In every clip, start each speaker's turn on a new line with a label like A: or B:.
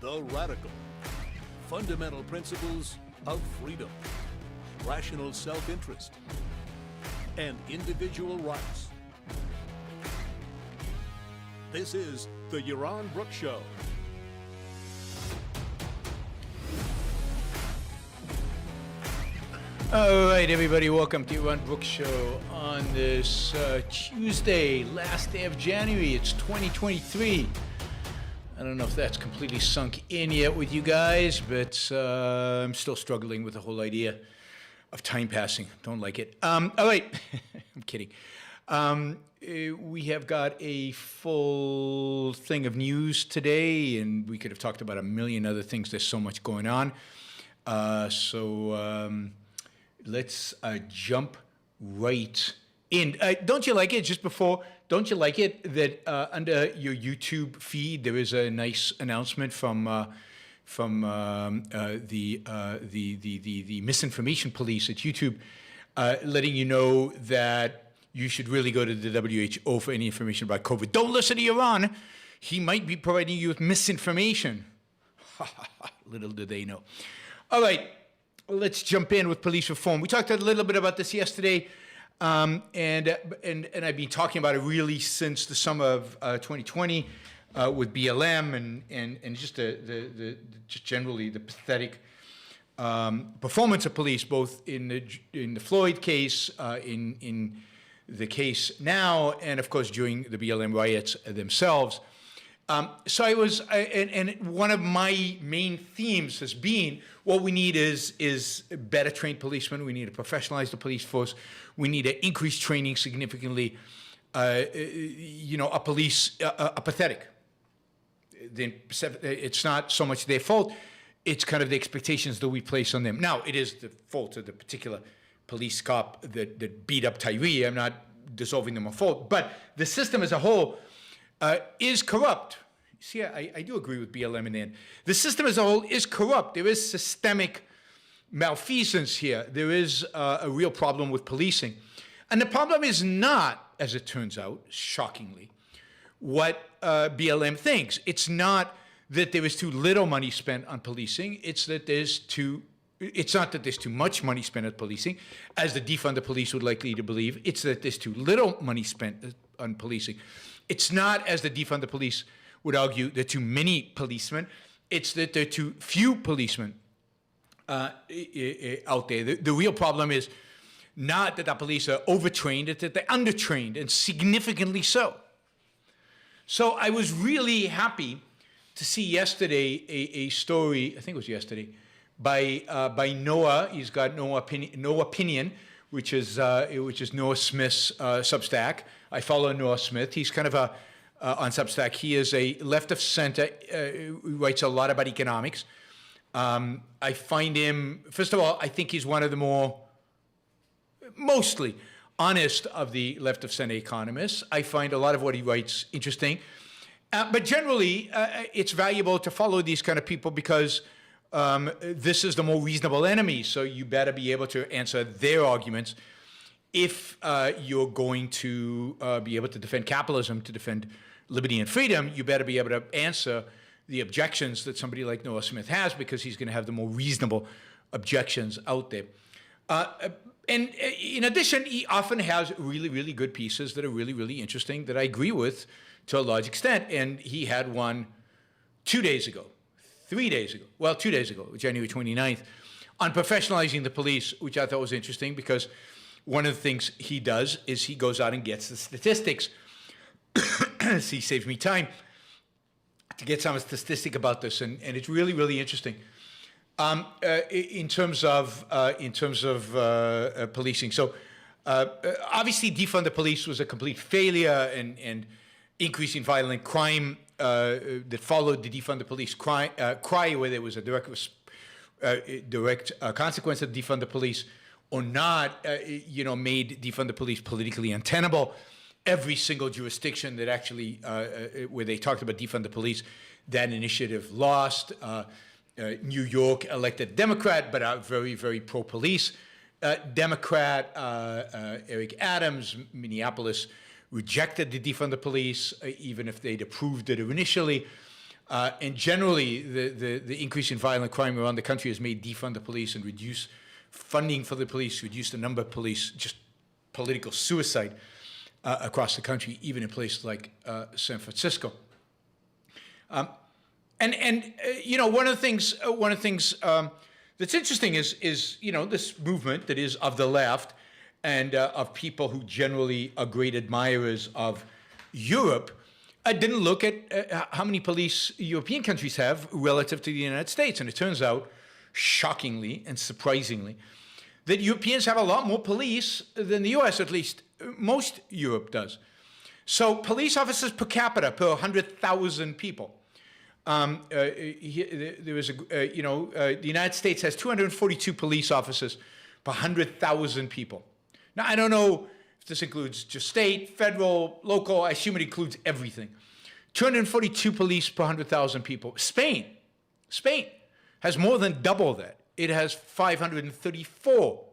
A: The radical, fundamental principles of freedom, rational self-interest, and individual rights. This is the Yaron Brook Show.
B: All right, everybody, welcome to Yaron Brook Show on this Tuesday, last day of January. It's 2023. I don't know if that's completely sunk in yet with you guys, but I'm still struggling with the whole idea of time passing. Don't like it. All right, I'm kidding. We have got a full thing of news today, and we could have talked about a million other things. There's so much going on. Let's jump right in. Don't you like it, just before, don't you like it that under your YouTube feed there is a nice announcement from the misinformation police at YouTube letting you know that you should really go to the WHO for any information about COVID. Don't listen to Yaron. He might be providing you with misinformation. Little do they know. All right. Let's jump in with police reform. We talked a little bit about this yesterday, and I've been talking about it really since the summer of 2020 with BLM and just just generally the pathetic performance of police, both in the Floyd case, in the case now, and of course during the BLM riots themselves. So I was, and one of my main themes has been what we need is better trained policemen. We need to professionalize the police force. We need to increase training significantly. Our police are pathetic. It's not so much their fault. It's kind of the expectations that we place on them. Now, it is the fault of the particular police cop that beat up Tyree. I'm not dissolving them on fault. But the system as a whole is corrupt. See, I do agree with BLM in the end. The system as a whole is corrupt. There is systemic malfeasance here. There is a real problem with policing. And the problem is not, as it turns out, shockingly, what BLM thinks. It's not that there is too little money spent on policing. It's not that there's too much money spent on policing, as the defund the police would likely to believe. It's that there's too little money spent on policing. It's not, as the defund the police would argue, there are too many policemen. It's that there are too few policemen out there. The real problem is not that our police are overtrained, it's that they're undertrained, and significantly so. So I was really happy to see yesterday a story, I think it was yesterday, by Noah. He's got No Opinion, which is Noah Smith's Substack. I follow Noah Smith. He's kind of on Substack. He is a left of center, who writes a lot about economics. I find him, first of all, I think he's one of the mostly honest of the left of center economists. I find a lot of what he writes interesting. But generally, it's valuable to follow these kind of people because this is the more reasonable enemy. So you better be able to answer their arguments. If you're going to be able to defend capitalism, to defend liberty and freedom, you better be able to answer the objections that somebody like Noah Smith has, because he's going to have the more reasonable objections out there. And in addition, he often has really, really good pieces that are really, really interesting that I agree with to a large extent. And he had one 2 days ago, 3 days ago, well, 2 days ago, January 29th, on professionalizing the police, which I thought was interesting because one of the things he does is he goes out and gets the statistics. So he saves me time to get some statistic about this, and it's really, really interesting in terms of policing. So obviously, defund the police was a complete failure, and increasing violent crime that followed the defund the police cry, where there was a direct consequence of defund the police, or not, made defund the police politically untenable. Every single jurisdiction that actually, where they talked about defund the police, that initiative lost. New York elected Democrat, but are very, very pro-police. Democrat Eric Adams, Minneapolis, rejected the defund the police, even if they'd approved it initially. And generally, the increase in violent crime around the country has made defund the police and reduce funding for the police, reduce the number of police, just political suicide across the country, even in places like San Francisco. You know, one of the things that's interesting is you know, this movement that is of the left and of people who generally are great admirers of Europe. I didn't look at how many police European countries have relative to the United States, and it turns out, shockingly and surprisingly, that Europeans have a lot more police than the U.S. At least most Europe does. So police officers per capita per 100,000 people. There was the United States has 242 police officers per 100,000 people. Now, I don't know if this includes just state, federal, local. I assume it includes everything. 242 police per 100,000 people. Spain has more than double that. It has 534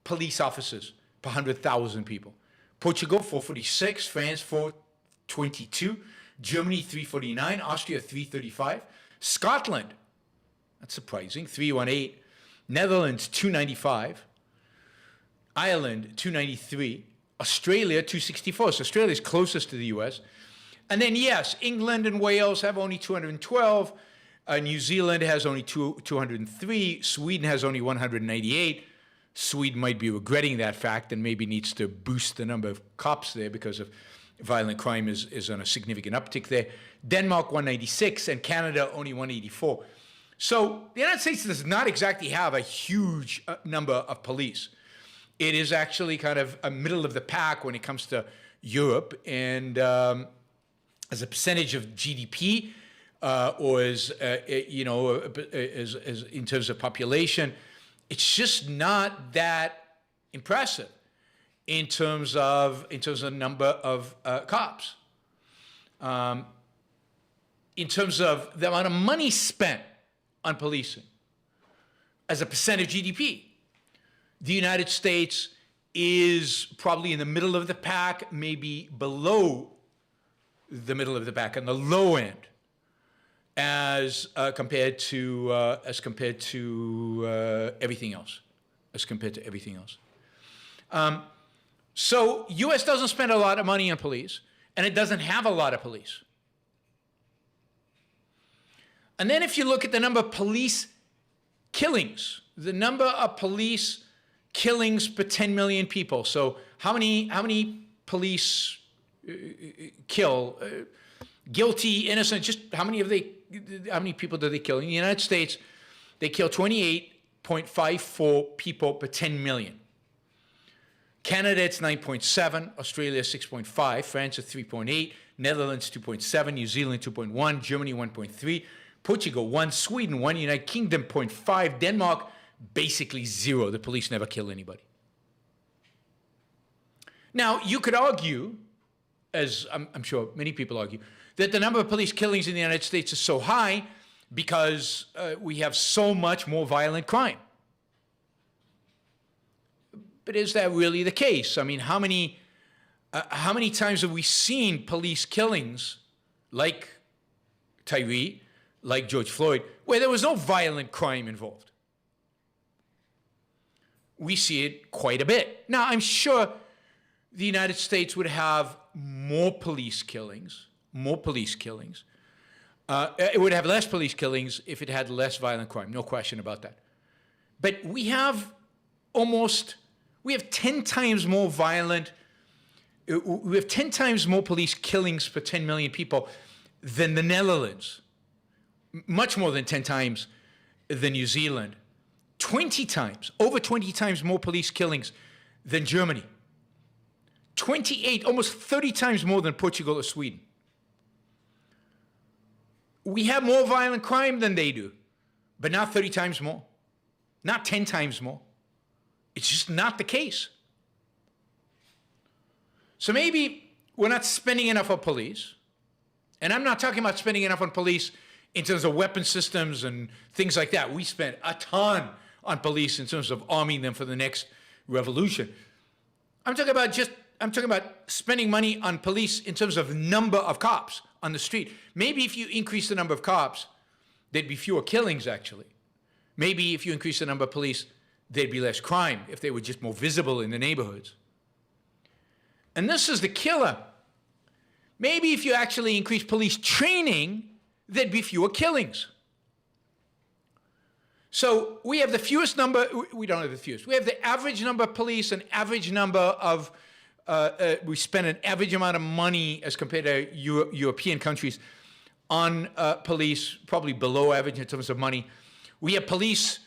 B: police officers per 100,000 people. Portugal, 446. France, 422. Germany, 349. Austria, 335. Scotland, that's surprising, 318. Netherlands, 295. Ireland, 293. Australia, 264. So Australia is closest to the U.S. And then, yes, England and Wales have only 212. New Zealand has only 203. Sweden has only 198. Sweden might be regretting that fact and maybe needs to boost the number of cops there because of violent crime is on a significant uptick there. Denmark, 196, and Canada, only 184. So the United States does not exactly have a huge number of police. It is actually kind of a middle of the pack when it comes to Europe, and as a percentage of GDP, or as in terms of population, it's just not that impressive in terms of the number of cops. In terms of the amount of money spent on policing as a percent of GDP, the United States is probably in the middle of the pack, maybe below the middle of the pack, on the low end, as compared to everything else. So U.S. doesn't spend a lot of money on police, and it doesn't have a lot of police. And then if you look at the number of police killings, the number of police killings per 10 million people. So how many police kill, guilty, innocent, just how many people do they kill? In the United States, they kill 28.54 people per 10 million. Canada, it's 9.7, Australia, 6.5, France, 3.8, Netherlands, 2.7, New Zealand, 2.1, Germany, 1.3, Portugal, 1, Sweden, 1, United Kingdom, 0.5, Denmark, basically 0. The police never kill anybody. Now, you could argue, as I'm sure many people argue, that the number of police killings in the United States is so high because we have so much more violent crime. But is that really the case? I mean, how many times have we seen police killings like Tyree, like George Floyd, where there was no violent crime involved? We see it quite a bit. Now, I'm sure the United States would have more police killings. It would have less police killings if it had less violent crime, no question about that. But we have 10 times more we have 10 times more police killings per 10 million people than the Netherlands. Much more than 10 times than New Zealand. 20 times, over 20 times more police killings than Germany. 28, almost 30 times more than Portugal or Sweden. We have more violent crime than they do, but not 30 times more, not 10 times more. It's just not the case. So maybe we're not spending enough on police, and I'm not talking about spending enough on police in terms of weapon systems and things like that. We spend a ton on police in terms of arming them for the next revolution. I'm talking about spending money on police in terms of number of cops. on the street. Maybe if you increase the number of cops, there'd be fewer killings, actually. Maybe if you increase the number of police, there'd be less crime if they were just more visible in the neighborhoods. And this is the killer. Maybe if you actually increase police training, there'd be fewer killings. So we have the fewest number, we don't have the fewest, we have the average number of police, an average number of, we spend an average amount of money as compared to European countries on police, probably below average in terms of money. We have police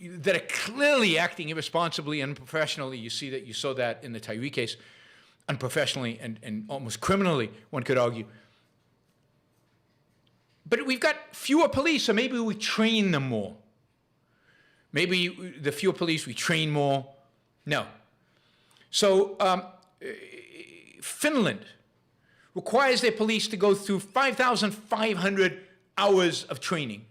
B: that are clearly acting irresponsibly and unprofessionally. You saw that in the Tyre case, unprofessionally and almost criminally, one could argue. But we've got fewer police, so maybe we train them more. Maybe the fewer police, we train more. No. So Finland requires their police to go through 5,500 hours of training.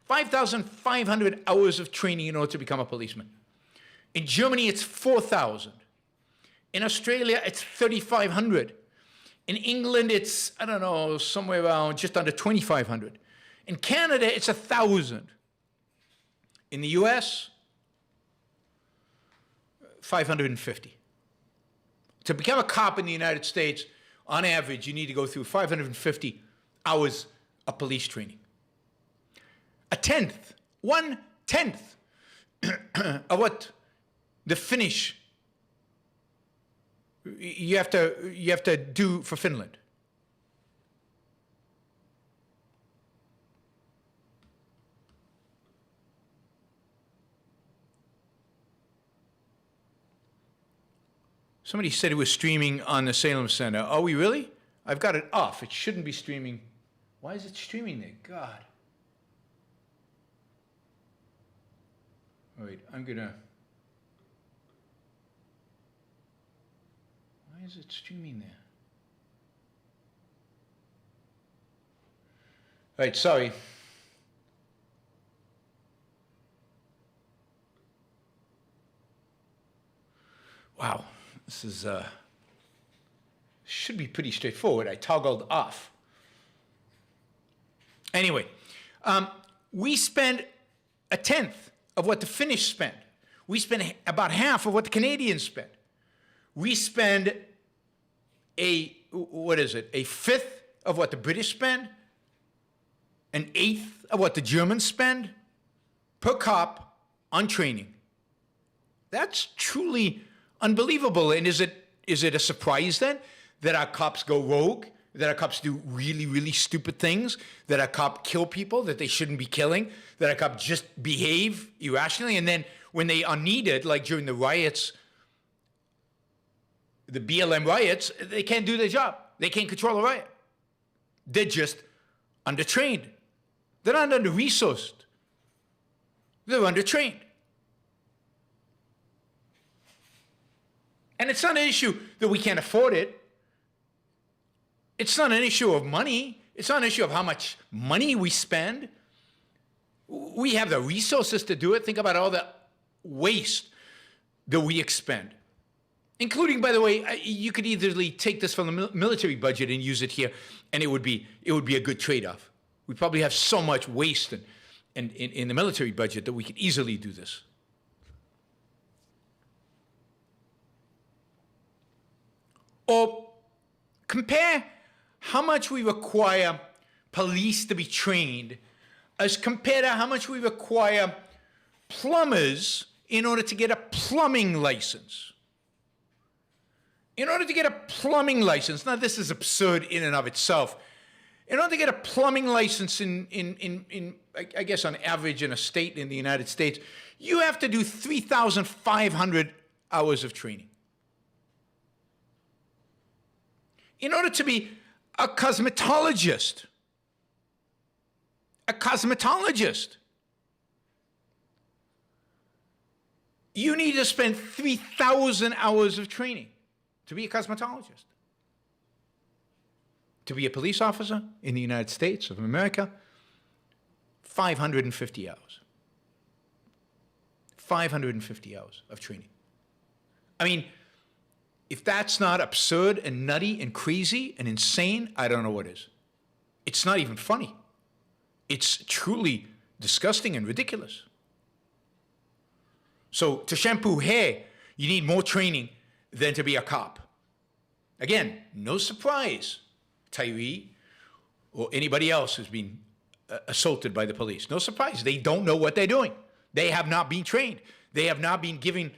B: 5,500 hours of training in order to become a policeman. In Germany, it's 4,000. In Australia, it's 3,500. In England, it's, I don't know, somewhere around just under 2,500. In Canada, it's 1,000. In the US, 550. To become a cop in the United States, on average, you need to go through 550 hours of police training. A tenth, 1/10 of what the Finnish you have to do for Finland. Somebody said it was streaming on the Salem Center. Are we really? I've got it off. It shouldn't be streaming. Why is it streaming there? God. Wait, I'm gonna. Why is it streaming there? All right, sorry. Wow, this is should be pretty straightforward. I toggled off. Anyway, we spend a tenth of what the Finnish spend. We spend about half of what the Canadians spend. We spend a fifth of what the British spend, an eighth of what the Germans spend per cop on training. That's truly unbelievable. And is it a surprise then that our cops go rogue, that our cops do really, really stupid things, that our cops kill people that they shouldn't be killing, that our cops just behave irrationally, and then when they are needed, like during the riots, the BLM riots, they can't do their job. They can't control a riot. They're just undertrained. They're not under-resourced. They're undertrained. And it's not an issue that we can't afford it. It's not an issue of money. It's not an issue of how much money we spend. We have the resources to do it. Think about all the waste that we expend. Including, by the way, you could easily take this from the military budget and use it here, and it would be a good trade-off. We probably have so much waste in the military budget that we could easily do this. Or compare how much we require police to be trained as compared to how much we require plumbers in order to get a plumbing license. In order to get a plumbing license, now this is absurd in and of itself. In order to get a plumbing license I guess on average in a state in the United States, you have to do 3,500 hours of training. In order to be a cosmetologist, you need to spend 3,000 hours of training to be a cosmetologist. To be a police officer in the United States of America, 550 hours. 550 hours of training. I mean, if that's not absurd and nutty and crazy and insane, I don't know what is. It's not even funny. It's truly disgusting and ridiculous. So to shampoo hair, you need more training than to be a cop. Again, no surprise, Tyree or anybody else who's been assaulted by the police. No surprise. They don't know what they're doing. They have not been trained. They have not been given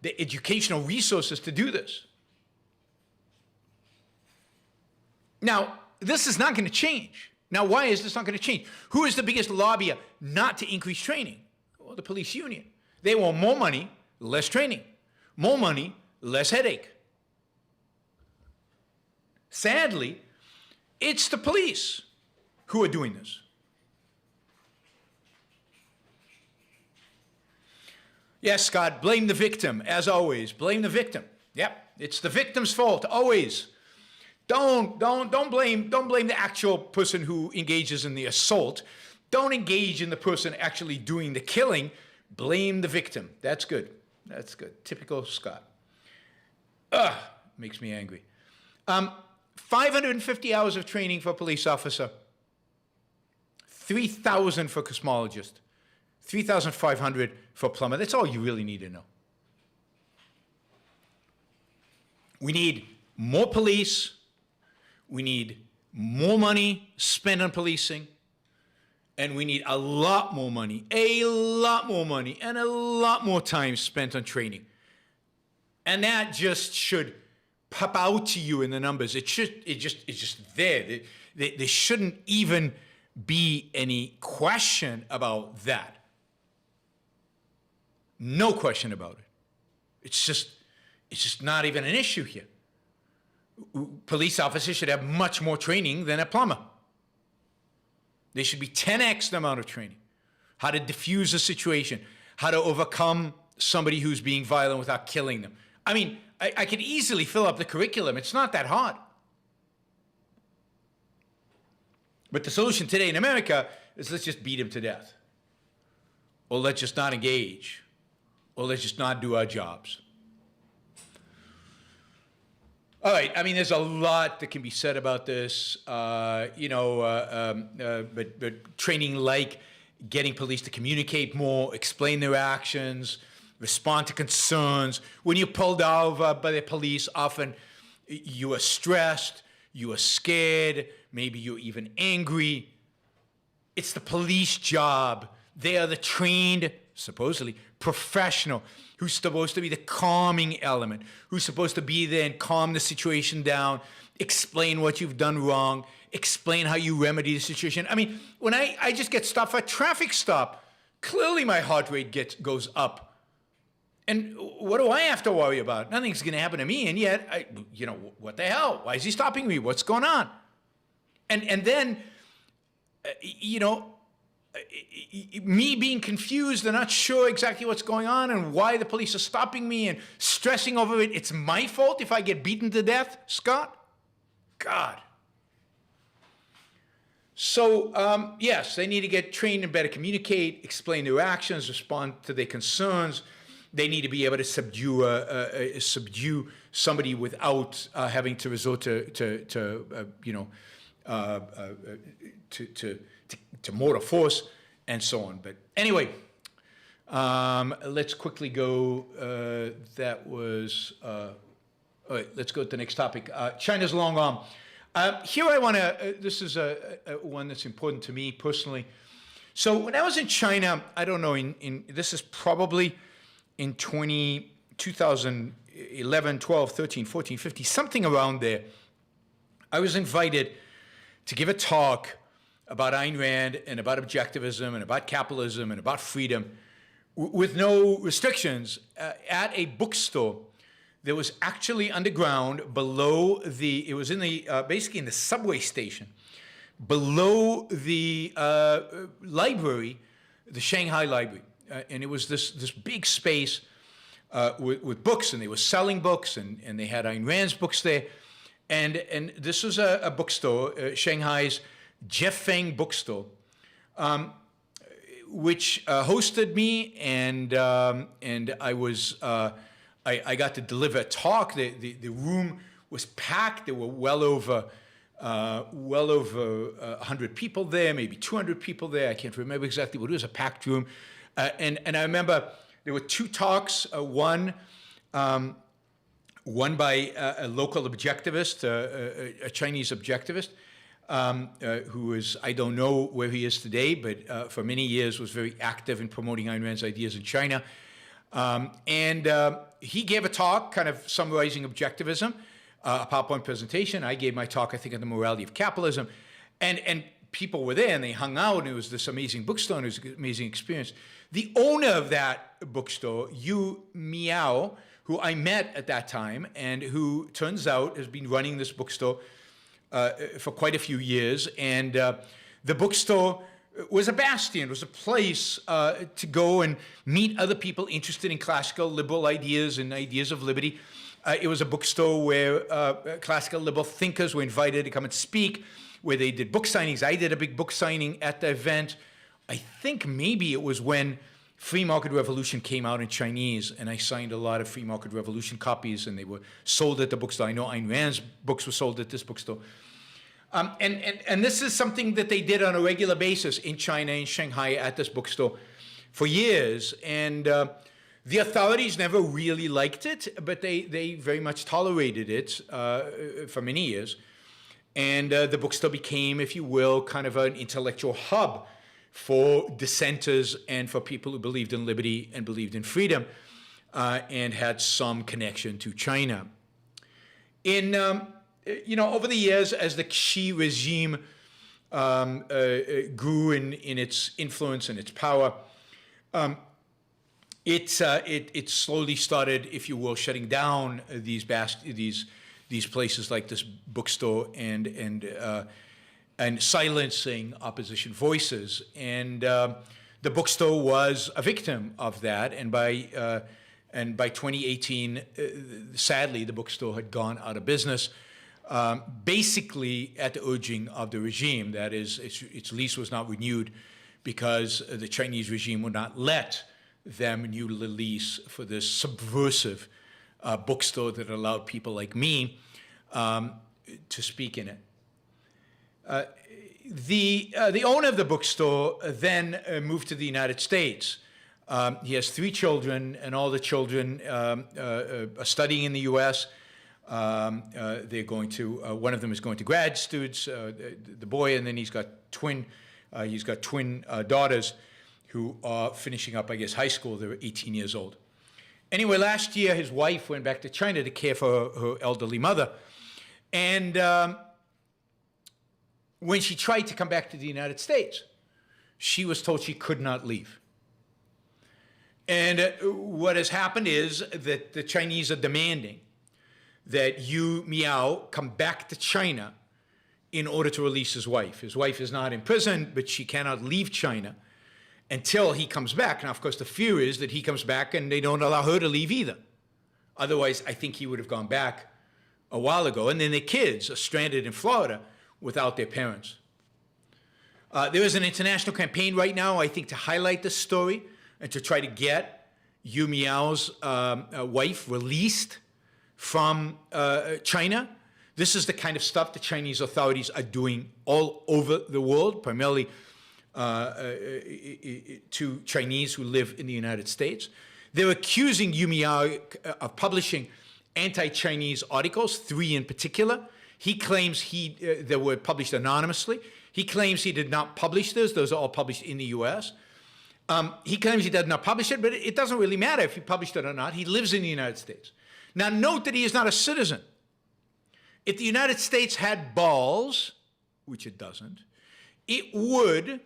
B: the educational resources to do this. Now, this is not going to change. Now, why is this not going to change? Who is the biggest lobbyer not to increase training? Well, the police union. They want more money, less training. More money, less headache. Sadly, it's the police who are doing this. Yes, Scott, blame the victim, as always. Blame the victim. Yep, it's the victim's fault, always. Don't blame the actual person who engages in the assault. Don't engage in the person actually doing the killing. Blame the victim. That's good. That's good. Typical Scott. Makes me angry. 550 hours of training for a police officer. 3,000 for cosmologist. 3,500 for plumber. That's all you really need to know. We need more police. We need more money spent on policing. And we need a lot more money, and a lot more time spent on training. And that just should pop out to you in the numbers. It's just there. There shouldn't even be any question about that. No question about it. It's just not even an issue here. Police officers should have much more training than a plumber. They should be 10x the amount of training. How to diffuse a situation, how to overcome somebody who's being violent without killing them. I mean, I could easily fill up the curriculum. It's not that hard. But the solution today in America is let's just beat them to death. Or let's just not engage. Or let's just not do our jobs. All right, I mean, there's a lot that can be said about this, but training like getting police to communicate more, explain their actions, respond to concerns. When you're pulled over by the police, often you are stressed, you are scared, maybe you're even angry. It's the police job. They are the trained, supposedly, professional who's supposed to be the calming element, who's supposed to be there and calm the situation down, explain what you've done wrong, explain how you remedy the situation. I mean, when I just get stopped for a traffic stop, clearly my heart rate goes up. And what do I have to worry about? Nothing's going to happen to me, and yet, what the hell? Why is he stopping me? What's going on? And then, me being confused and not sure exactly what's going on and why the police are stopping me and stressing over it. It's my fault if I get beaten to death, Scott? God. So, yes, they need to get trained and better communicate, explain their actions, respond to their concerns. They need to be able to subdue somebody without having to resort to mortal force and so on. But anyway, let's quickly go. All right, let's go to the next topic. China's long arm. Here I want to, this is one that's important to me personally. So when I was in China, I don't know, this is probably in 2011, 12, 13, 14, 15, something around there. I was invited to give a talk about Ayn Rand and about objectivism and about capitalism and about freedom with no restrictions at a bookstore that was actually underground below it was in the, basically in the subway station, below the library, the Shanghai Library. And it was this big space with books, and they were selling books, and they had Ayn Rand's books there. And this was a bookstore, Shanghai's Jeff Feng bookstore, which hosted me, and I was I got to deliver a talk. The room was packed. There were well over 100 people there, maybe 200 people there. I can't remember exactly, but it was a packed room. And I remember there were two talks. One by a local objectivist, a Chinese objectivist, who is, I don't know where he is today, but for many years was very active in promoting Ayn Rand's ideas in China. He gave a talk kind of summarizing objectivism, a PowerPoint presentation. I gave my talk, I think, on the morality of capitalism. And people were there and they hung out, and it was this amazing bookstore, and it was an amazing experience. The owner of that bookstore, Yu Miao, who I met at that time and who turns out has been running this bookstore for quite a few years. And the bookstore was a bastion, was a place to go and meet other people interested in classical liberal ideas and ideas of liberty. It was a bookstore where classical liberal thinkers were invited to come and speak, where they did book signings. I did a big book signing at the event. I think maybe it was when Free Market Revolution came out in Chinese, and I signed a lot of Free Market Revolution copies, and they were sold at the bookstore. I know Ayn Rand's books were sold at this bookstore. And this is something that they did on a regular basis in China, in Shanghai, at this bookstore for years. And the authorities never really liked it, but they very much tolerated it for many years. And the bookstore became, if you will, kind of an intellectual hub for dissenters and for people who believed in liberty and believed in freedom and had some connection to China. Over the years, as the Xi regime grew in its influence and its power, it slowly started, if you will, shutting down these places like this bookstore and silencing opposition voices. And the bookstore was a victim of that. And by 2018, sadly, the bookstore had gone out of business. Basically at the urging of the regime. That is, its lease was not renewed because the Chinese regime would not let them renew the lease for this subversive bookstore that allowed people like me to speak in it. The owner of the bookstore then moved to the United States. He has 3 children, and all the children are studying in the U.S. They're going to, one of them is going to grad students, the boy, and then he's got twin daughters who are finishing up, I guess, high school. They're 18 years old. Anyway, last year his wife went back to China to care for her elderly mother. And when she tried to come back to the United States, she was told she could not leave. And what has happened is that the Chinese are demanding that Yu Miao come back to China in order to release his wife. His wife is not in prison, but she cannot leave China until he comes back. Now, of course, the fear is that he comes back and they don't allow her to leave either. Otherwise, I think he would have gone back a while ago. And then the kids are stranded in Florida without their parents. There is an international campaign right now, I think, to highlight this story and to try to get Yu Miao's wife released from China. This is the kind of stuff the Chinese authorities are doing all over the world, primarily to Chinese who live in the United States. They're accusing Yu Miao of publishing anti-Chinese articles, 3 in particular. He claims they were published anonymously. He claims he did not publish those. Those are all published in the U.S. He claims he did not publish it, but it doesn't really matter if he published it or not. He lives in the United States. Now, note that he is not a citizen. If the United States had balls, which it doesn't, it would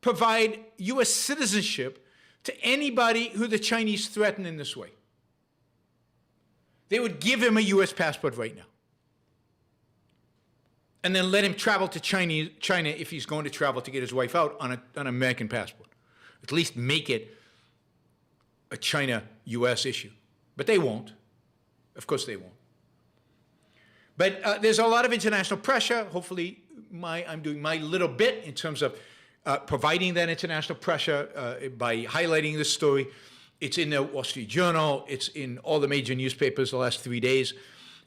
B: provide U.S. citizenship to anybody who the Chinese threaten in this way. They would give him a U.S. passport right now. And then let him travel to China if he's going to travel to get his wife out on an American passport. At least make it a China-U.S. issue. But they won't. Of course they won't. But there's a lot of international pressure. Hopefully I'm doing my little bit in terms of providing that international pressure by highlighting this story It's in the Wall Street Journal. It's in all the major newspapers the last 3 days.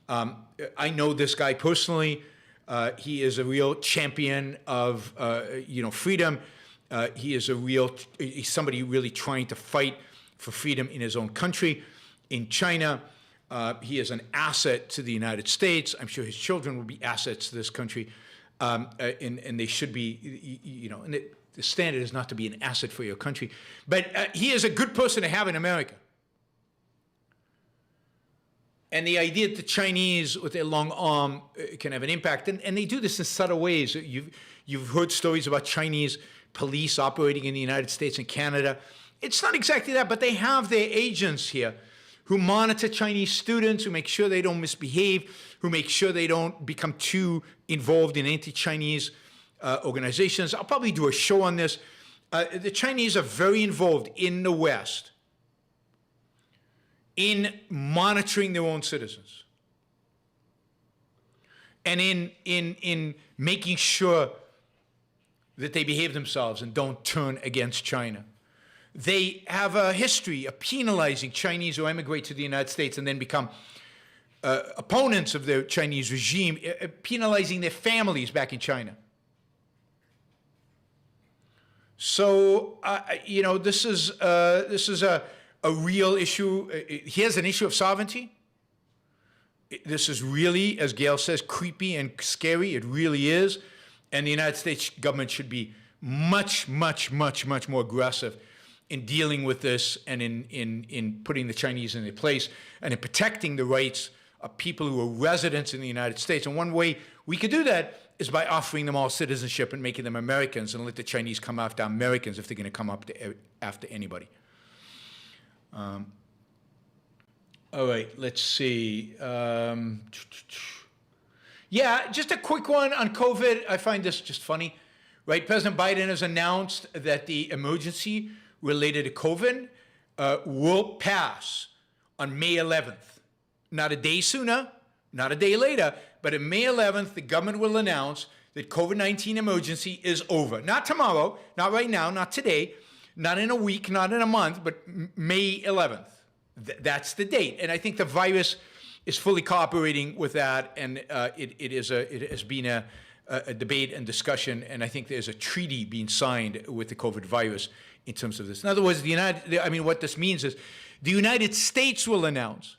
B: I know this guy personally. He is a real champion of, freedom. He is he's somebody really trying to fight for freedom in his own country. In China, he is an asset to the United States. I'm sure his children will be assets to this country. And they should be, and the standard is not to be an asset for your country. But he is a good person to have in America. And the idea that the Chinese, with their long arm, can have an impact, and they do this in subtle ways. You've heard stories about Chinese police operating in the United States and Canada. It's not exactly that, but they have their agents here who monitor Chinese students, who make sure they don't misbehave, who make sure they don't become too involved in anti-Chinese organizations. I'll probably do a show on this. The Chinese are very involved in the West in monitoring their own citizens and in making sure that they behave themselves and don't turn against China. They have a history of penalizing Chinese who emigrate to the United States and then become opponents of the Chinese regime, penalizing their families back in China. So, this is a real issue. Here's an issue of sovereignty. This is really, as Gail says, creepy and scary. It really is. And the United States government should be much, much, much, much more aggressive in dealing with this and in putting the Chinese in their place and in protecting the rights of people who are residents in the United States. And one way we could do that is by offering them all citizenship and making them Americans and let the Chinese come after Americans if they're going to come after anybody. All right, let's see. Yeah, just a quick one on COVID. I find this just funny, right? President Biden has announced that the emergency related to COVID will pass on May 11th. Not a day sooner, not a day later, but on May 11th, the government will announce that COVID-19 emergency is over. Not tomorrow, not right now, not today, not in a week, not in a month, but May 11th. That's the date. And I think the virus is fully cooperating with that, and it has been a debate and discussion, and I think there's a treaty being signed with the COVID virus in terms of this. In other words, what this means is the United States will announce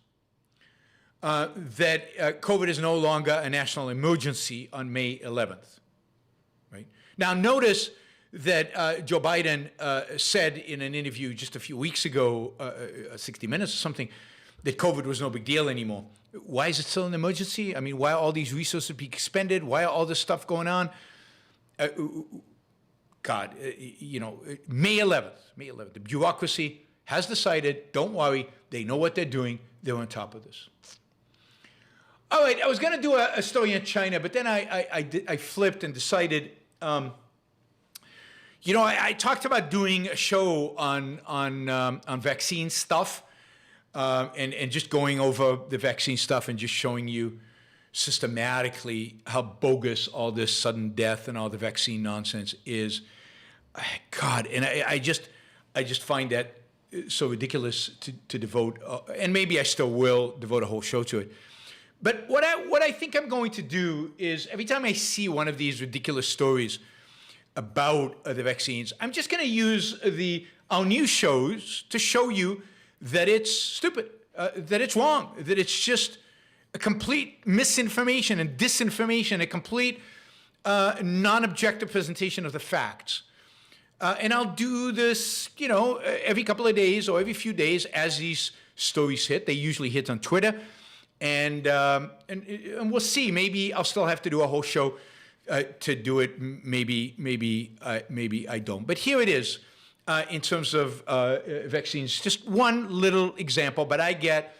B: that COVID is no longer a national emergency on May 11th. Right? Now, notice that Joe Biden said in an interview just a few weeks ago, 60 Minutes or something, that COVID was no big deal anymore. Why is it still an emergency? I mean, why are all these resources being expended? Why are all this stuff going on? May 11th, the bureaucracy has decided, don't worry, they know what they're doing, they're on top of this. All right, I was going to do a story in China, but then I flipped and decided, I talked about doing a show on vaccine stuff, and just going over the vaccine stuff and just showing you systematically how bogus all this sudden death and all the vaccine nonsense is. God, and I just find that so ridiculous to devote, and maybe I still will devote a whole show to it. But what I think I'm going to do is every time I see one of these ridiculous stories about the vaccines, I'm just going to use our news shows to show you that it's stupid, that it's wrong, that it's just a complete misinformation and disinformation, a complete non-objective presentation of the facts. And I'll do this, every couple of days or every few days as these stories hit. They usually hit on Twitter. And we'll see. Maybe I'll still have to do a whole show to do it. Maybe I don't. But here it is in terms of vaccines. Just one little example, but I get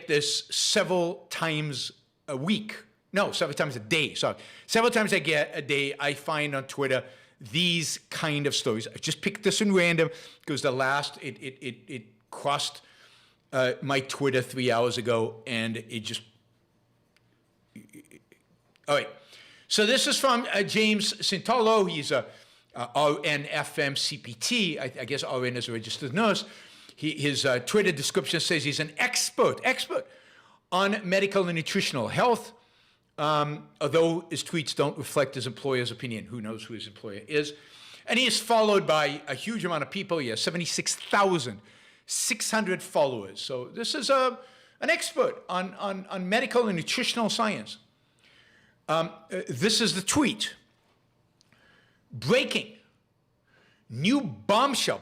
B: this several times a week. No, several times a day. Sorry, several times a day. I find on Twitter these kind of stories. I just picked this in random because it crossed my Twitter 3 hours ago, and it just... All right. So this is from James Sintolo. He's a RN FM CPT. I guess RN is a registered nurse. His Twitter description says he's an expert on medical and nutritional health, although his tweets don't reflect his employer's opinion. Who knows who his employer is? And he is followed by a huge amount of people. He has 76,600 followers. So this is an expert on medical and nutritional science. This is the tweet. Breaking. New bombshell.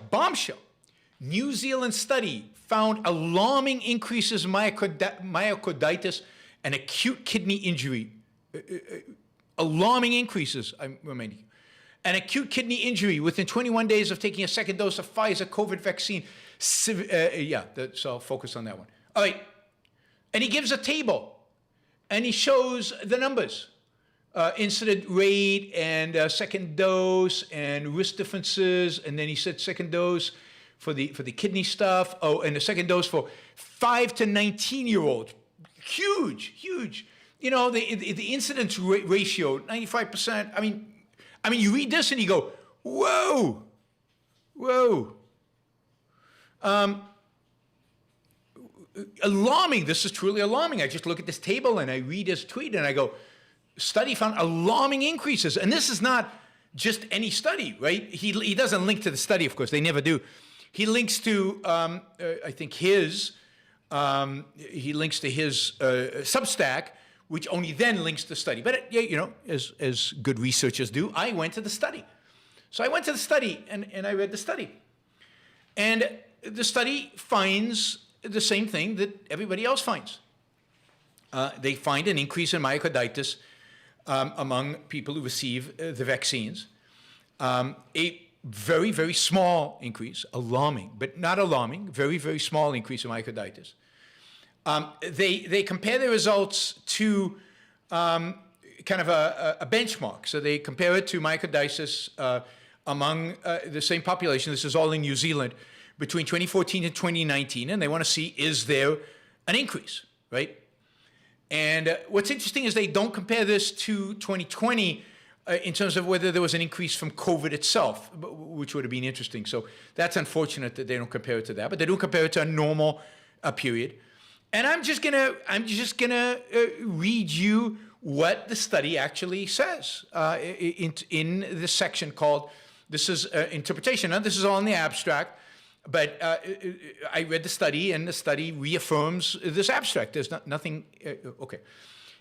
B: New Zealand study found alarming increases in myocarditis and acute kidney injury. Alarming increases, I'm reminding you. An acute kidney injury within 21 days of taking a second dose of Pfizer COVID vaccine. So I'll focus on that one. All right. And he gives a table, and he shows the numbers. Incident rate and second dose and risk differences, and then he said second dose for the kidney stuff. Oh, and the second dose for 5 to 19-year-olds. Huge. You know, the incidence ratio, 95%. I mean, you read this and you go, whoa. Alarming. This is truly alarming. I just look at this table and I read his tweet and I go, study found alarming increases. And this is not just any study, right? He doesn't link to the study, of course. They never do. He links to, I think, his Substack, which only then links to the study. But, you know, as good researchers do, I went to the study. So I went to the study, and I read the study. And the study finds the same thing that everybody else finds. They find an increase in myocarditis among people who receive the vaccines. A very, very small increase, alarming, but not alarming, very, very small increase in myocarditis. They compare the results to kind of a benchmark. So they compare it to myocarditis among the same population. This is all in New Zealand between 2014 and 2019, and they want to see, is there an increase, right? And what's interesting is they don't compare this to 2020 in terms of whether there was an increase from COVID itself, which would have been interesting. So that's unfortunate that they don't compare it to that, but they do compare it to a normal period. And I'm just gonna read you what the study actually says in this section called, this is interpretation. Now, this is all in the abstract, but I read the study, and the study reaffirms this abstract. There's nothing, okay.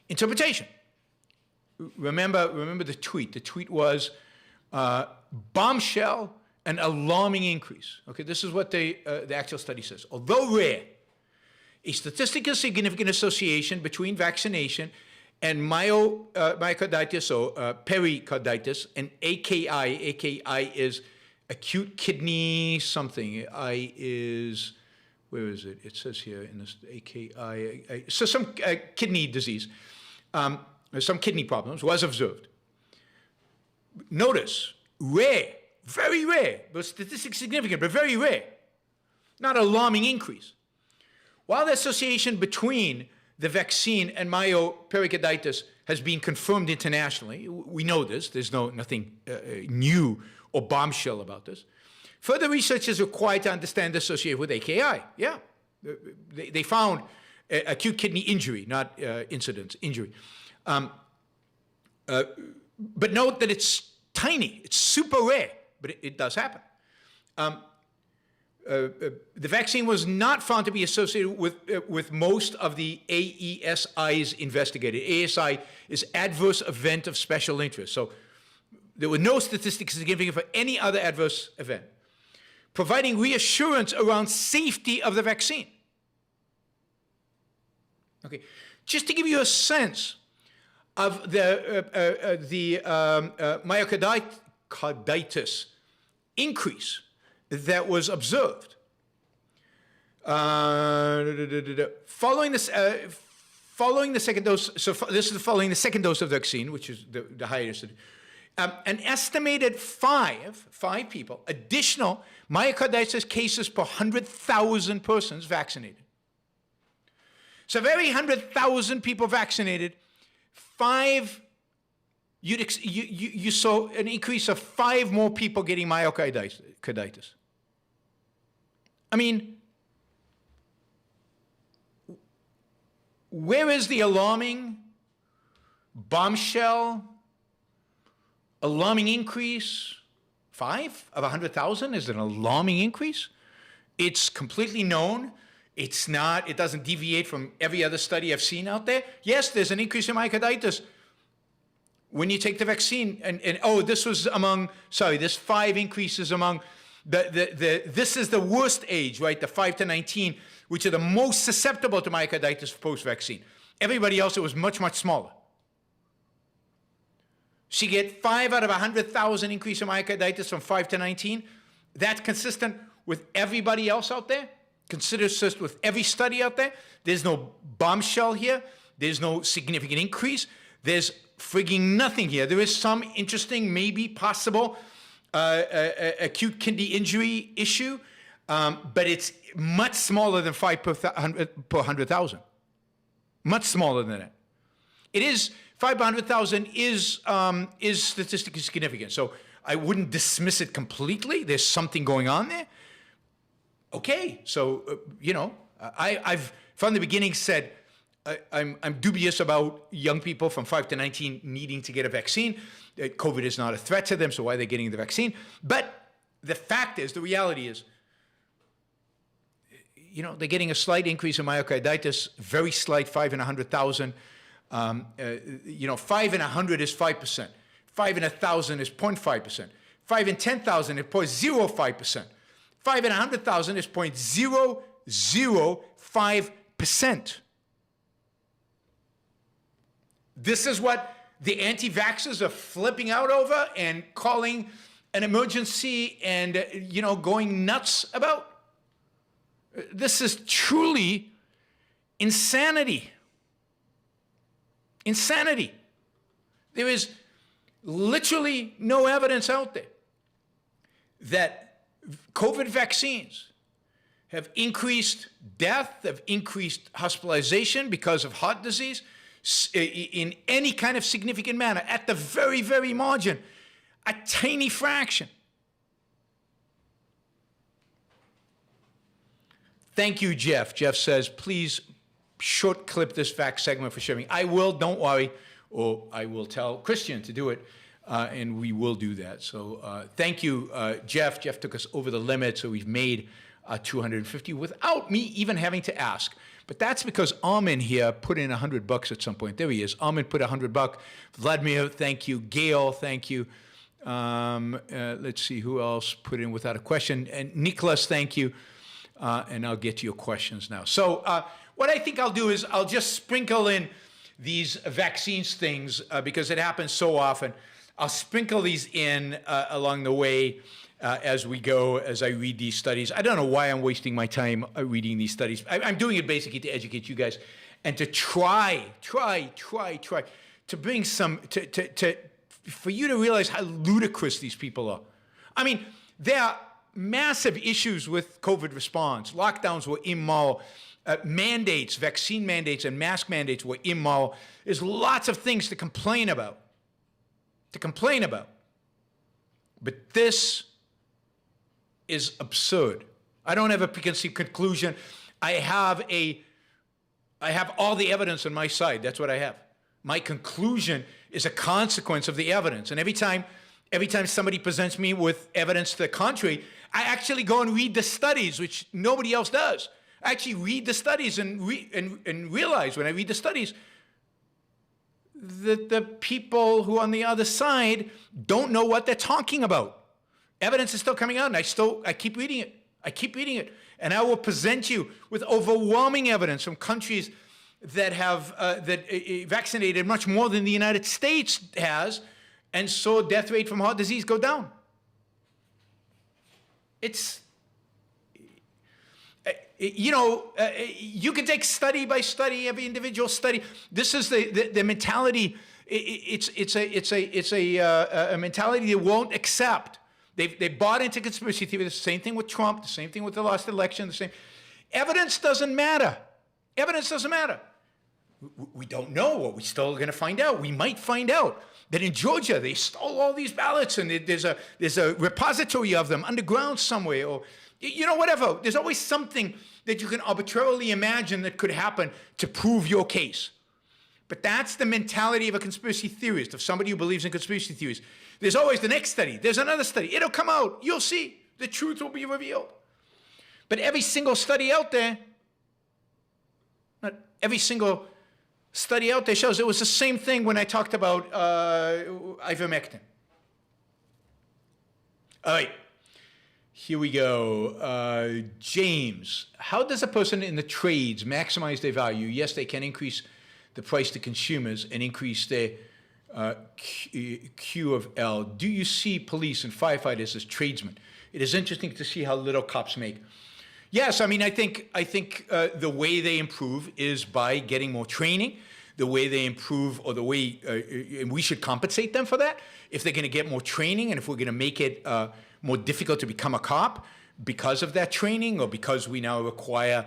B: Interpretation. Remember the tweet. The tweet was bombshell and alarming increase. Okay, this is what the actual study says. Although rare, a statistically significant association between vaccination and myocarditis or pericarditis and AKI. AKI is acute kidney something. I is, where is it? It says here in this AKI. So some kidney disease, some kidney problems was observed. Notice, rare, very rare, but statistically significant, but very rare. Not alarming increase. While the association between the vaccine and myopericarditis has been confirmed internationally, we know this, there's nothing new or bombshell about this. Further research is required to understand the association with AKI. Yeah, they found acute kidney injury, not incidence, injury. But note that it's tiny, it's super rare, but it does happen. The vaccine was not found to be associated with most of the AESIs investigated. ASI is adverse event of special interest. So there were no statistics significant for any other adverse event, providing reassurance around safety of the vaccine. Okay, just to give you a sense of the myocarditis increase that was observed. Following the second dose, so this is following the second dose of the vaccine, which is the highest. An estimated five people, additional myocarditis cases per 100,000 persons vaccinated. So of every 100,000 people vaccinated, you saw an increase of 5 more people getting myocarditis. I mean, where is the alarming bombshell, alarming increase? 5 of 100,000 is an alarming increase. It's completely known. It's not, it doesn't deviate from every other study I've seen out there. Yes, there's an increase in myocarditis when you take the vaccine. And oh, this was among, sorry, this 5 increases among this is the worst age, right? The 5 to 19, which are the most susceptible to myocarditis post-vaccine. Everybody else, it was much, much smaller. So you get 5 out of 100,000 increase in myocarditis from 5 to 19. That's consistent with everybody else out there. Consistent with every study out there. There's no bombshell here. There's no significant increase. There's frigging nothing here. There is some interesting, maybe possible acute kidney injury issue, but it's much smaller than 5 per 100,000. Much smaller than that. It is 5 per 100,000 is statistically significant. So I wouldn't dismiss it completely. There's something going on there. Okay, so you know, I've from the beginning said I'm dubious about young people from 5 to 19 needing to get a vaccine. COVID is not a threat to them, so why are they getting the vaccine? But the fact is, the reality is, you know, they're getting a slight increase in myocarditis, very slight, 5 in 100,000. You know, 5 in 100 is 5%. 5 in 1,000 is 0.5%. 5 in 10,000 is 0.05%. 5 in 100,000 is 0.005%. This is what the anti-vaxxers are flipping out over and calling an emergency and, you know, going nuts about. This is truly insanity. Insanity. There is literally no evidence out there that COVID vaccines have increased death, have increased hospitalization because of heart disease in any kind of significant manner, at the very, very margin, a tiny fraction. Thank you, Jeff. Jeff says, please short clip this fact segment for sharing. I will, don't worry, or I will tell Christian to do it, and we will do that. So thank you, Jeff. Jeff took us over the limit, so we've made 250 without me even having to ask. But that's because Armin here put in $100 at some point. There he is. Armin put $100. Vladimir, thank you. Gail, thank you. Let's see who else put in without a question. And Nichols, thank you. And I'll get to your questions now. So what I think I'll do is I'll just sprinkle in these vaccines things because it happens so often. I'll sprinkle these in along the way as we go, as I read these studies. I don't know why I'm wasting my time reading these studies. I'm doing it basically to educate you guys and to try to bring some, for you to realize how ludicrous these people are. I mean, there are massive issues with COVID response. Lockdowns were immoral. Mandates, vaccine mandates and mask mandates were immoral. There's lots of things to complain about. But this is absurd. I don't have a preconceived conclusion. I have all the evidence on my side. That's what I have. My conclusion is a consequence of the evidence. And every time somebody presents me with evidence to the contrary, I actually go and read the studies, which nobody else does. I actually read the studies and realize when I read the studies that the people who are on the other side don't know what they're talking about. Evidence is still coming out, and I keep reading it. And I will present you with overwhelming evidence from countries that have vaccinated much more than the United States has, and saw death rate from heart disease go down. It's, you can take study by study, every individual study. This is the mentality. It's a mentality they won't accept. They bought into conspiracy theory. The same thing with Trump. The same thing with the last election. The same. Evidence doesn't matter. Evidence doesn't matter. We don't know what we're still going to find out. We might find out that in Georgia they stole all these ballots and there's a repository of them underground somewhere, or You know, whatever. There's always something that you can arbitrarily imagine that could happen to prove your case. But that's the mentality of a conspiracy theorist, of somebody who believes in conspiracy theories. There's always the next study. There's another study. It'll come out. You'll see. The truth will be revealed. But every single study out there, not every single study out there shows it was the same thing when I talked about ivermectin. All right. Here we go. James, how does a person in the trades maximize their value? Yes, they can increase the price to consumers and increase their Q of L. Do you see police and firefighters as tradesmen? It is interesting to see how little cops make. Yes, I mean, I think the way they improve is by getting more training. The way they improve, or the way, and we should compensate them for that. If they're going to get more training, and if we're going to make it more difficult to become a cop because of that training, or because we now require,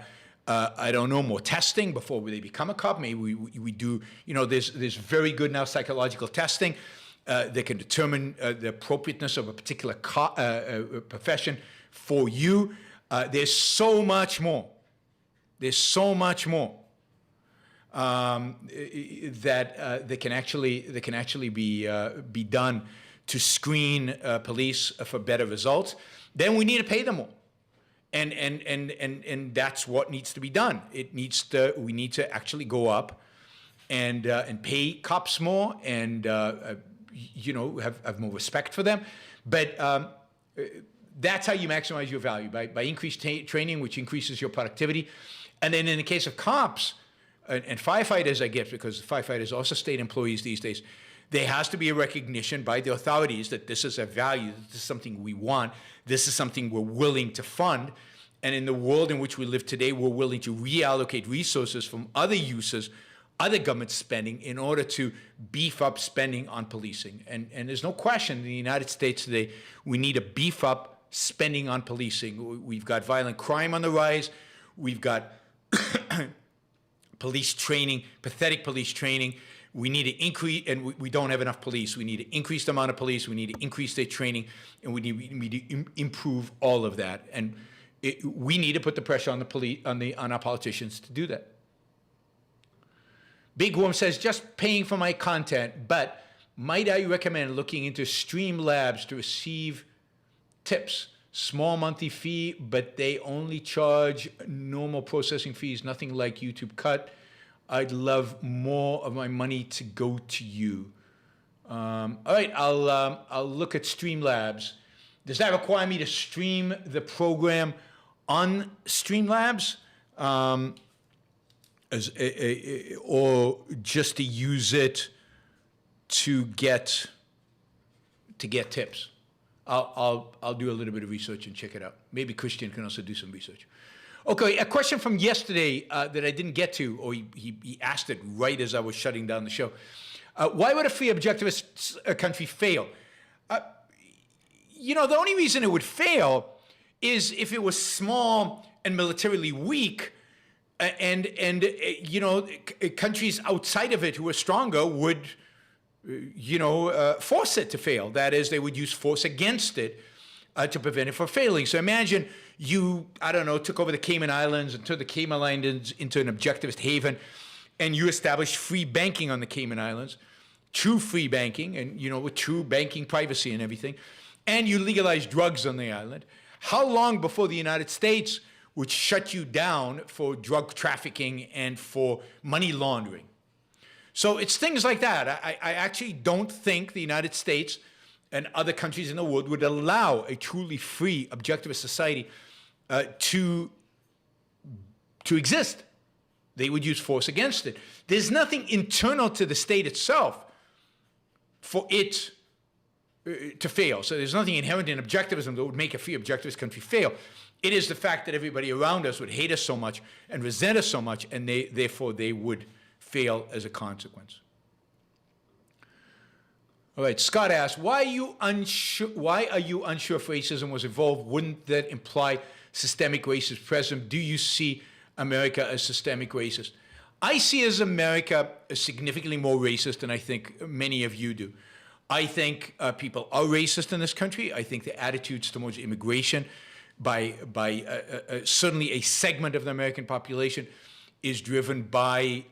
B: I don't know, more testing before they become a cop. Maybe we do, you know, there's very good now psychological testing that can determine the appropriateness of a particular profession for you. There's so much more. There's so much more that can actually be done to screen police for better results. Then we need to pay them more. And that's what needs to be done. We need to actually go up and pay cops more, and you know, have more respect for them. But that's how you maximize your value, by increased training, which increases your productivity. And then in the case of cops and firefighters, I guess, because firefighters are also state employees these days, there has to be a recognition by the authorities that this is a value, that this is something we want, this is something we're willing to fund. And in the world in which we live today, we're willing to reallocate resources from other uses, other government spending, in order to beef up spending on policing. And there's no question in the United States today, we need to beef up spending on policing. We've got violent crime on the rise. We've got police training, pathetic police training. We need to increase, and we don't have enough police. We need to increase the amount of police. We need to increase their training, and we need to improve all of that. And we need to put the pressure on the police, on our politicians to do that. Big Worm says, just paying for my content, but might I recommend looking into StreamLabs to receive tips? Small monthly fee, but they only charge normal processing fees, nothing like YouTube Cut. I'd love more of my money to go to you. All right, I'll look at StreamLabs. Does that require me to stream the program on StreamLabs, or just to use it to get tips? I'll do a little bit of research and check it out. Maybe Christian can also do some research. Okay, a question from yesterday that I didn't get to, or he asked it right as I was shutting down the show. Why would a free objectivist country fail? You know, the only reason it would fail is if it was small and militarily weak, and you know, countries outside of it who are stronger would, you know, force it to fail. That is, they would use force against it to prevent it from failing. So imagine you, I don't know, took over the Cayman Islands and turned the Cayman Islands into an objectivist haven, and you established free banking on the Cayman Islands, true free banking, and, you know, with true banking privacy and everything, and you legalized drugs on the island. How long before the United States would shut you down for drug trafficking and for money laundering? So it's things like that. I actually don't think the United States and other countries in the world would allow a truly free objectivist society to exist. They would use force against it. There's nothing internal to the state itself for it to fail. So there's nothing inherent in objectivism that would make a free objectivist country fail. It is the fact that everybody around us would hate us so much and resent us so much, and therefore they would fail as a consequence. All right, Scott asks, why are you unsure if racism was evolved? Wouldn't that imply systemic racism present? Do you see America as systemic racist? I see as America as significantly more racist than I think many of you do. I think people are racist in this country. I think the attitudes towards immigration certainly a segment of the American population is driven by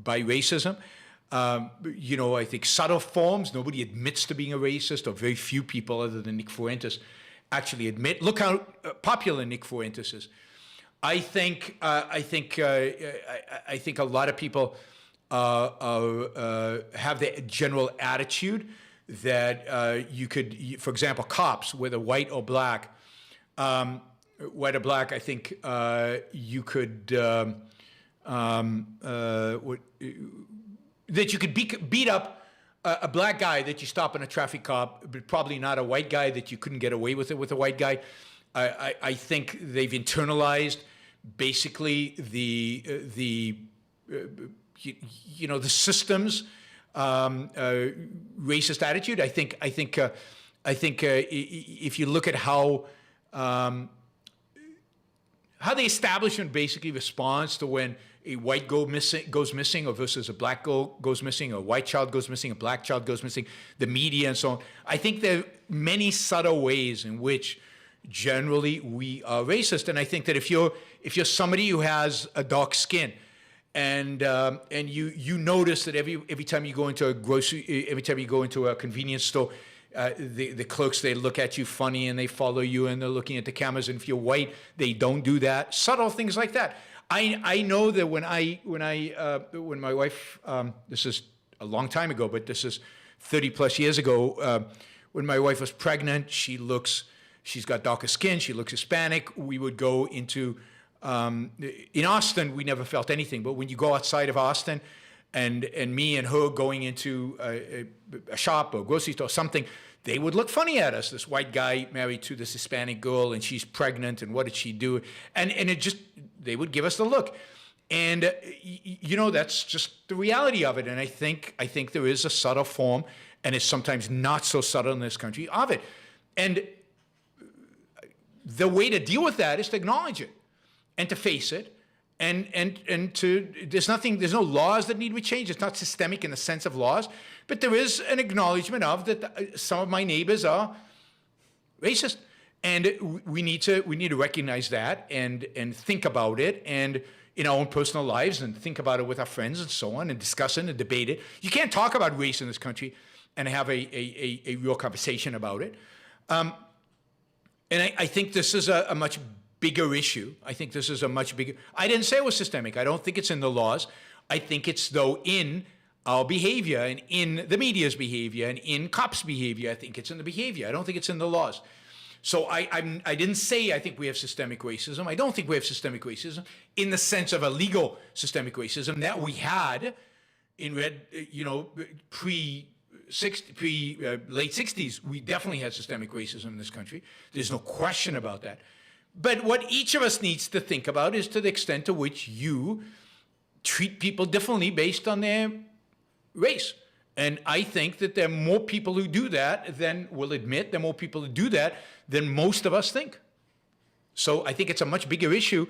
B: racism. I think subtle forms. Nobody admits to being a racist, or very few people other than Nick Fuentes actually admit. Look how popular Nick Fuentes is. I think a lot of people have the general attitude that you could, for example, cops, whether white or black, I think you could that you could beat up a black guy that you stop in a traffic cop, but probably not a white guy, that you couldn't get away with it with a white guy. I think they've internalized basically the system's racist attitude. I think if you look at how the establishment basically responds to when a white goes missing, or versus a black goes missing, or a white child goes missing, a black child goes missing, the media and so on. I think there are many subtle ways in which generally we are racist. And I think that if you're somebody who has a dark skin, and you notice that every time you go into a convenience store, the clerks, they look at you funny and they follow you and they're looking at the cameras. And if you're white, they don't do that. Subtle things like that. I know that when my wife, this is a long time ago, but this is 30 plus years ago, when my wife was pregnant, she's got darker skin, she looks Hispanic. We would go into, in Austin, we never felt anything, but when you go outside of Austin, and me and her going into a shop or grocery store or something, they would look funny at us. This white guy married to this Hispanic girl, and she's pregnant, and what did she do? And it just, they would give us the look. And, that's just the reality of it. And I think there is a subtle form, and it's sometimes not so subtle in this country, of it. And the way to deal with that is to acknowledge it and to face it. And there's no laws that need to be changed. It's not systemic in the sense of laws, but there is an acknowledgement of that some of my neighbors are racist, and we need to recognize that and think about it, and in our own personal lives, and think about it with our friends and so on, and discuss it and debate it. You can't talk about race in this country and have a real conversation about it. And I think this is a much bigger issue. I think this is a much bigger. I didn't say it was systemic. I don't think it's in the laws. I think it's, though, in our behavior and in the media's behavior and in cops' behavior. I think it's in the behavior. I don't think it's in the laws. So I didn't say I think we have systemic racism. I don't think we have systemic racism in the sense of a legal systemic racism that we had in late 60s. We definitely had systemic racism in this country. There's no question about that. But what each of us needs to think about is to the extent to which you treat people differently based on their race. And I think that there are more people who do that than will admit. There are more people who do that than most of us think. So I think it's a much bigger issue,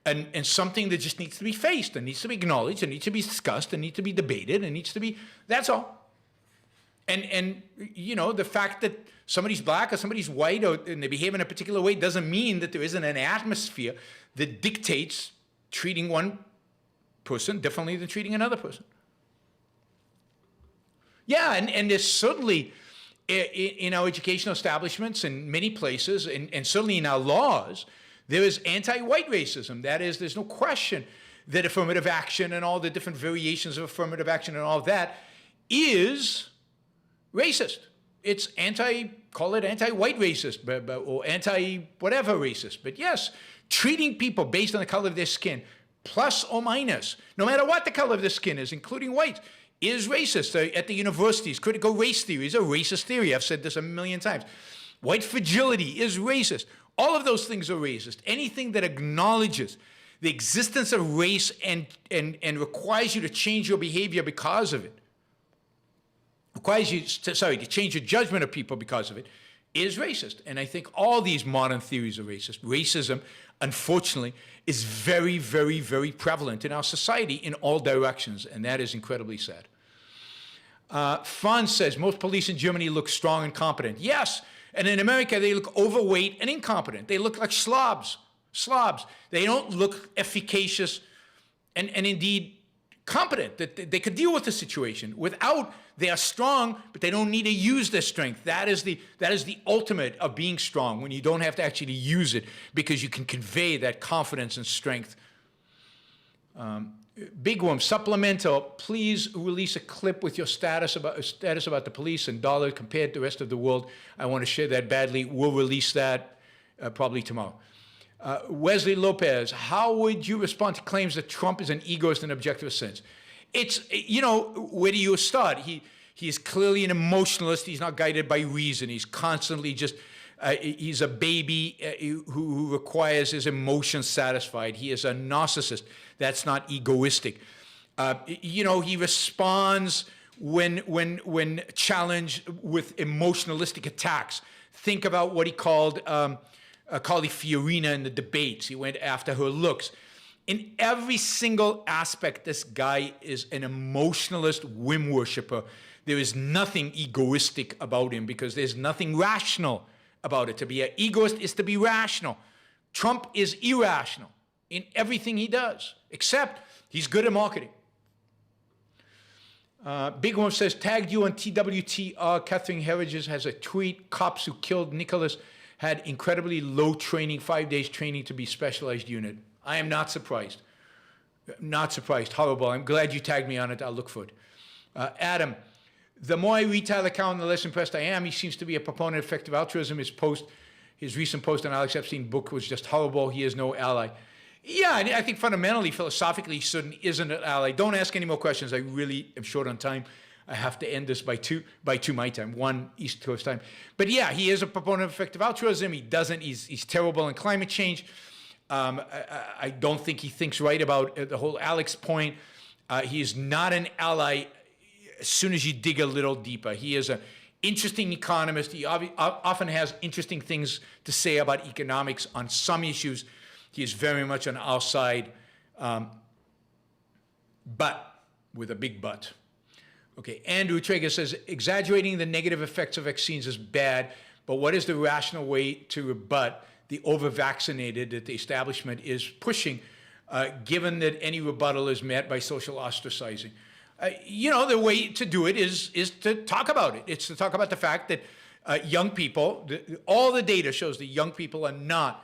B: and something that just needs to be faced and needs to be acknowledged and needs to be discussed and needs to be debated and needs to be, that's all. And the fact that somebody's black or somebody's white and they behave in a particular way doesn't mean that there isn't an atmosphere that dictates treating one person differently than treating another person. Yeah, and there's certainly in our educational establishments in many places, and certainly in our laws, there is anti-white racism. That is, there's no question that affirmative action and all the different variations of affirmative action and all of that is racist. It's call it anti-white racist, or anti-whatever racist. But yes, treating people based on the color of their skin, plus or minus, no matter what the color of their skin is, including white, is racist. At the universities, critical race theory is a racist theory. I've said this a million times. White fragility is racist. All of those things are racist. Anything that acknowledges the existence of race and requires you to change your behavior because of it, requires you, to change your judgment of people because of it, is racist. And I think all these modern theories are racist. Racism, unfortunately, is very, very, very prevalent in our society in all directions, and that is incredibly sad. Franz says, most police in Germany look strong and competent. Yes, and in America, they look overweight and incompetent. They look like slobs. They don't look efficacious and indeed competent, that they could deal with the situation. Without, they are strong, but they don't need to use their strength. That is the ultimate of being strong, when you don't have to actually use it because you can convey that confidence and strength. Big Worm, supplemental, please release a clip with your status about the police and dollar compared to the rest of the world. I want to share that badly. We'll release that probably tomorrow. Wesley Lopez, how would you respond to claims that Trump is an egoist in an objectivist sense? It's, where do you start? He is clearly an emotionalist. He's not guided by reason. He's constantly just, he's a baby who requires his emotions satisfied. He is a narcissist. That's not egoistic. He responds when challenged with emotionalistic attacks. Think about what he called Carly Fiorina in the debates. He went after her looks. In every single aspect, this guy is an emotionalist whim worshiper. There is nothing egoistic about him because there's nothing rational about it. To be an egoist is to be rational. Trump is irrational in everything he does, except he's good at marketing. Big One says, tagged you on TWTR. Catherine Herridge has a tweet. Cops who killed Nichols had incredibly low training, 5 days training to be specialized unit. I am not surprised. Not surprised. Horrible. I'm glad you tagged me on it. I'll look for it. Adam, the more I read Tyler Cowen, the less impressed I am. He seems to be a proponent of effective altruism. His recent post on Alex Epstein book was just horrible. He is no ally. Yeah, I think fundamentally, philosophically, he isn't an ally. Don't ask any more questions. I really am short on time. I have to end this by two my time, 1 East Coast time. But yeah, he is a proponent of effective altruism. He's terrible in climate change. I don't think he thinks right about the whole Alex point. He is not an ally as soon as you dig a little deeper. He is an interesting economist. He often has interesting things to say about economics on some issues. He is very much on our side, but with a big but. Okay, Andrew Traeger says, exaggerating the negative effects of vaccines is bad, but what is the rational way to rebut the over-vaccinated that the establishment is pushing, given that any rebuttal is met by social ostracizing? The way to do it is to talk about it. It's to talk about the fact that young people, all the data shows that young people are not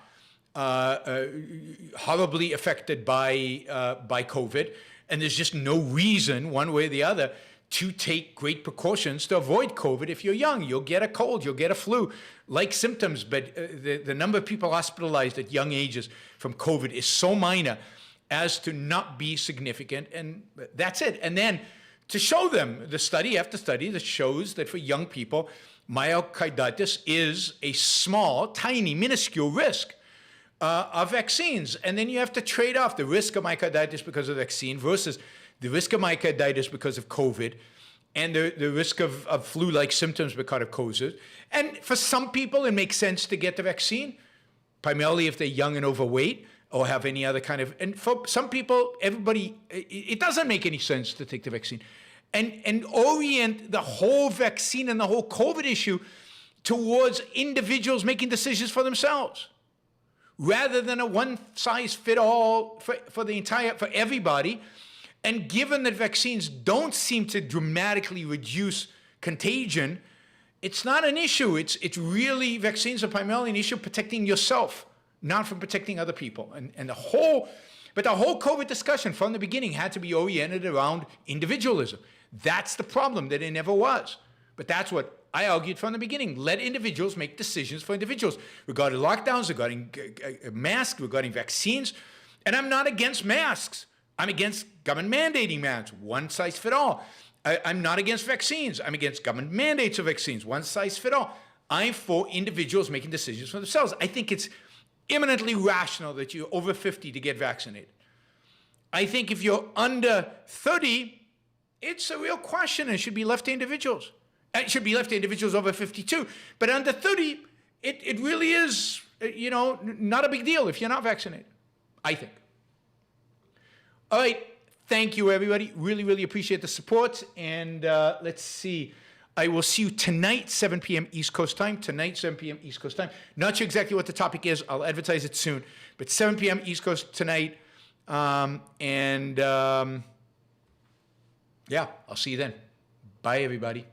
B: horribly affected by COVID, and there's just no reason, one way or the other, to take great precautions to avoid COVID. If you're young, you'll get a cold, you'll get a flu, like symptoms, but the number of people hospitalized at young ages from COVID is so minor as to not be significant, and that's it. And then to show them, the study after study that shows that for young people, myocarditis is a small, tiny, minuscule risk of vaccines. And then you have to trade off the risk of myocarditis because of vaccine versus the risk of myocarditis because of COVID, and the risk of flu-like symptoms because of COVID. And for some people, it makes sense to get the vaccine, primarily if they're young and overweight or have any other kind of, and for some people, it doesn't make any sense to take the vaccine. And orient the whole vaccine and the whole COVID issue towards individuals making decisions for themselves, rather than a one-size-fit-all for everybody. And given that vaccines don't seem to dramatically reduce contagion, it's not an issue. It's really, vaccines are primarily an issue of protecting yourself, not from protecting other people. And the whole COVID discussion from the beginning had to be oriented around individualism. That's the problem, that it never was. But that's what I argued from the beginning. Let individuals make decisions for individuals regarding lockdowns, regarding masks, regarding vaccines. And I'm not against masks. I'm against government mandating masks, one size fit all. I'm not against vaccines. I'm against government mandates of vaccines, one size fit all. I'm for individuals making decisions for themselves. I think it's eminently rational that you're over 50 to get vaccinated. I think if you're under 30, it's a real question and should be left to individuals. It should be left to individuals over 52. But under 30, it really is, not a big deal if you're not vaccinated, I think. All right, Thank you, everybody. Really, really appreciate the support. And let's see. I will see you tonight, 7 p.m. East Coast time. Tonight, 7 p.m. East Coast time. Not sure exactly what the topic is. I'll advertise it soon. But 7 p.m. East Coast tonight. Yeah, I'll see you then. Bye, everybody.